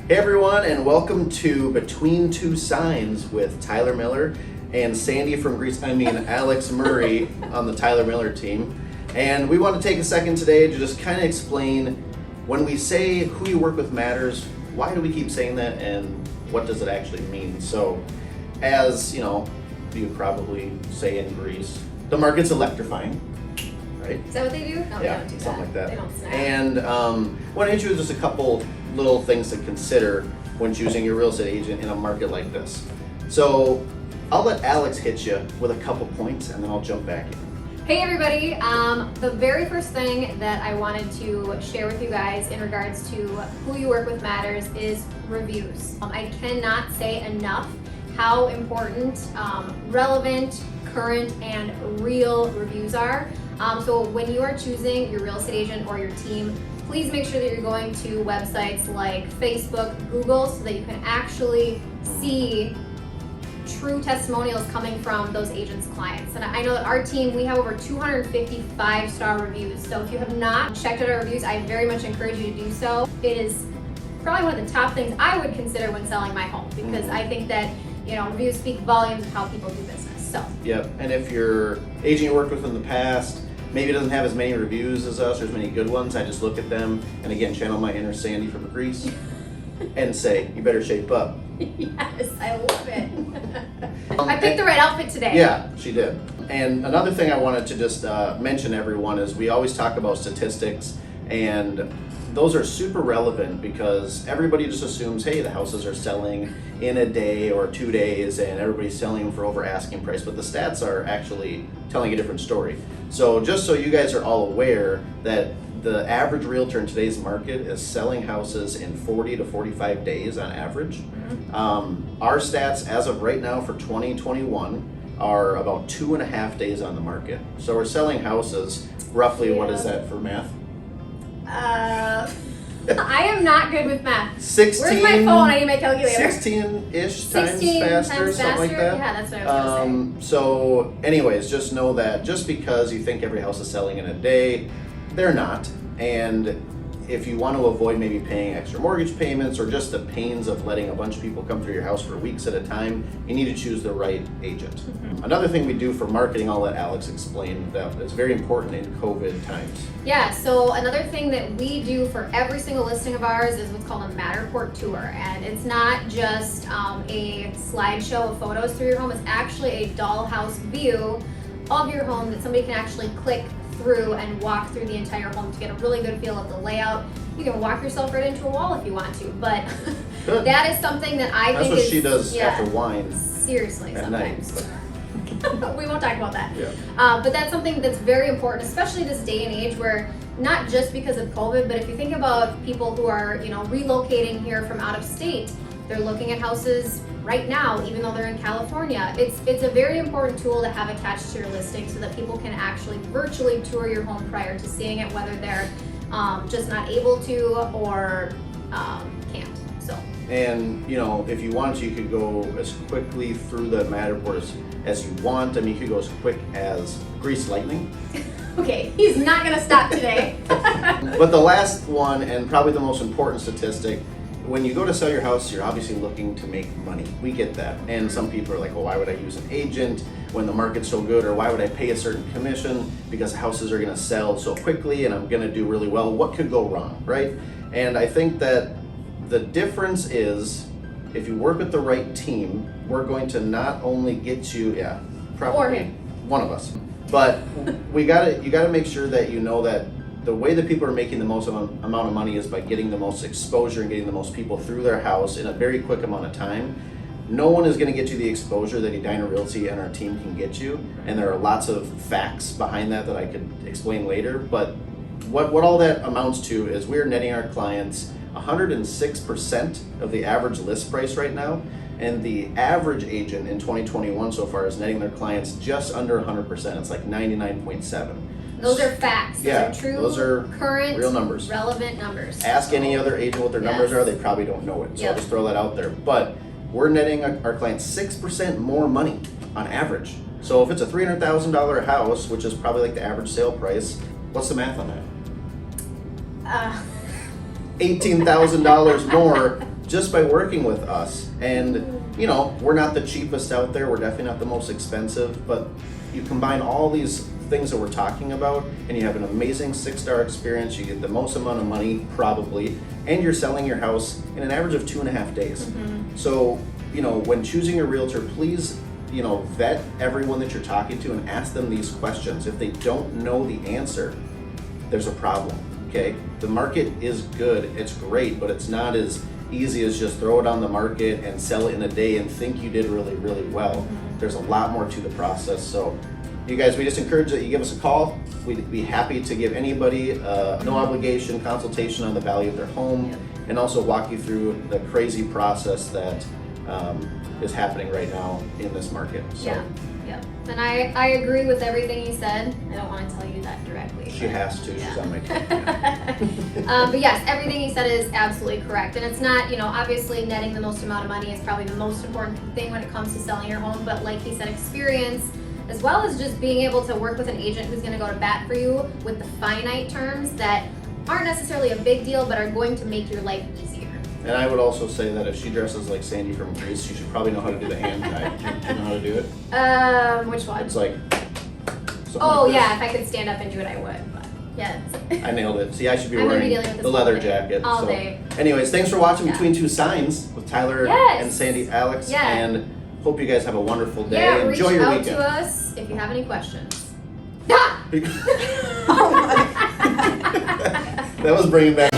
Hey everyone, and welcome to Between Two Signs with Tyler Miller and Sandy from Alex Murray on the Tyler Miller team. And we want to take a second today to just kind of explain when we say who you work with matters, why do we keep saying that and what does it actually mean? So, as you know, you probably say in Greece, the market's electrifying, right? Is that what they do? No, Yeah, they don't do something that. like that. They don't snap. And want to introduce just a couple little things to consider when choosing your real estate agent in a market like this. So I'll let Alex hit you with a couple points and then I'll jump back in. Hey everybody, the very first thing that I wanted to share with you guys in regards to who you work with matters is reviews. I cannot say enough how important relevant, current, and real reviews are. So when you are choosing your real estate agent or your team, please make sure that you're going to websites like Facebook, Google, so that you can actually see true testimonials coming from those agents' clients. And I know that our team, we have over 250 5-star reviews. So if you have not checked out our reviews, I very much encourage you to do so. It is probably one of the top things I would consider when selling my home, because I think that, you know, reviews speak volumes of how people do business. So. Yep, and if your agent you worked with in the past maybe doesn't have as many reviews as us or as many good ones, I just look at them and again channel my inner Sandy from Greece and say, you better shape up. Yes, I love it. I picked the right outfit today. Yeah, she did. And another thing I wanted to just mention everyone is we always talk about statistics, and those are super relevant because everybody just assumes, hey, the houses are selling in a day or 2 days and everybody's selling them for over asking price, but the stats are actually telling a different story. So just so you guys are all aware that the average realtor in today's market is selling houses in 40 to 45 days on average. Our stats as of right now for 2021 are about 2.5 days on the market. So we're selling houses roughly, what is that for math? I am not good with math. 16. Where's my phone? I need my calculator. 16-ish 16 times faster, times something like that. Yeah, that's what I was gonna say. So anyways, just know that just because you think every house is selling in a day, they're not. And if you want to avoid maybe paying extra mortgage payments or just the pains of letting a bunch of people come through your house for weeks at a time, you need to choose the right agent. Another thing we do for marketing, I'll let Alex explain, that is very important in COVID times. Yeah, so another thing that we do for every single listing of ours is what's called a Matterport tour. And it's not just a slideshow of photos through your home, it's actually a dollhouse view of your home that somebody can actually click through and walk through the entire home to get a really good feel of the layout. You can walk yourself right into a wall if you want to, but that is something that I think is... That's what she does after wine. Seriously, at sometimes. Night. We won't talk about that. Yeah. But that's something that's very important, especially this day and age where not just because of COVID, but if you think about people who are, you know, relocating here from out of state, they're looking at houses right now, even though they're in California. It's a very important tool to have attached to your listing so that people can actually virtually tour your home prior to seeing it, whether they're just not able to or can't. So. And you know, if you wanted to, you could go as quickly through the Matterport as you want. I mean, you could go as quick as grease lightning. Okay, he's not gonna stop today. But the last one, and probably the most important statistic, when you go to sell your house, you're obviously looking to make money. We get that. And some people are like, well, why would I use an agent when the market's so good? Or why would I pay a certain commission because houses are gonna sell so quickly and I'm gonna do really well? What could go wrong, right? And I think that the difference is if you work with the right team, we're going to not only get you, probably Or him. one of us, but you gotta make sure that you know that the way that people are making the most amount of money is by getting the most exposure and getting the most people through their house in a very quick amount of time. No one is going to get you the exposure that Edina Realty and our team can get you, and there are lots of facts behind that I could explain later. But what all that amounts to is we're netting our clients 106% of the average list price right now, and the average agent in 2021 so far is netting their clients just under 100%. It's like 99.7. Those are facts. Those Yeah, are true, those are current, real numbers. relevant numbers. Ask any other agent what their numbers Yes. are, they probably don't know it. So I'll Yep. just throw that out there. But we're netting our clients 6% more money on average. So if it's a $300,000 house, which is probably like the average sale price, what's the math on that? $18,000 more just by working with us. And you know, we're not the cheapest out there, we're definitely not the most expensive, but you combine all these things that we're talking about and you have an amazing 6-star experience, you get the most amount of money probably, and you're selling your house in an average of 2.5 days. So, you know, when choosing a realtor, please, you know, vet everyone that you're talking to and ask them these questions. If they don't know the answer, there's a problem, okay? The market is good, it's great, but it's not as easy as just throw it on the market and sell it in a day and think you did really, really well. There's a lot more to the process. So you guys, we just encourage that you give us a call. We'd be happy to give anybody no obligation consultation on the value of their home, and also walk you through the crazy process that is happening right now in this market. So Yeah. And I agree with everything he said. I don't want to tell you that directly. she has to, she's on my team. But yes, everything he said is absolutely correct. And it's not, you know, obviously netting the most amount of money is probably the most important thing when it comes to selling your home. But like he said, experience, as well as just being able to work with an agent who's going to go to bat for you with the finite terms that aren't necessarily a big deal, but are going to make your life easier. And I would also say that if she dresses like Sandy from Grease, she should probably know how to do the hand tie. Do you know how to do it? Which one? It's like. Oh like yeah, if I could stand up and do it, I would. But yeah. I nailed it. See, I should be I'm gonna be wearing dealing with this the all leather day. jacket. All so. day. Anyways, thanks for watching Yeah. Between Two Signs with Tyler Yes. and Sandy Alex. Yeah. And hope you guys have a wonderful day. Yeah, Enjoy reach your out weekend. to us if you have any questions. Ah! That was bringing back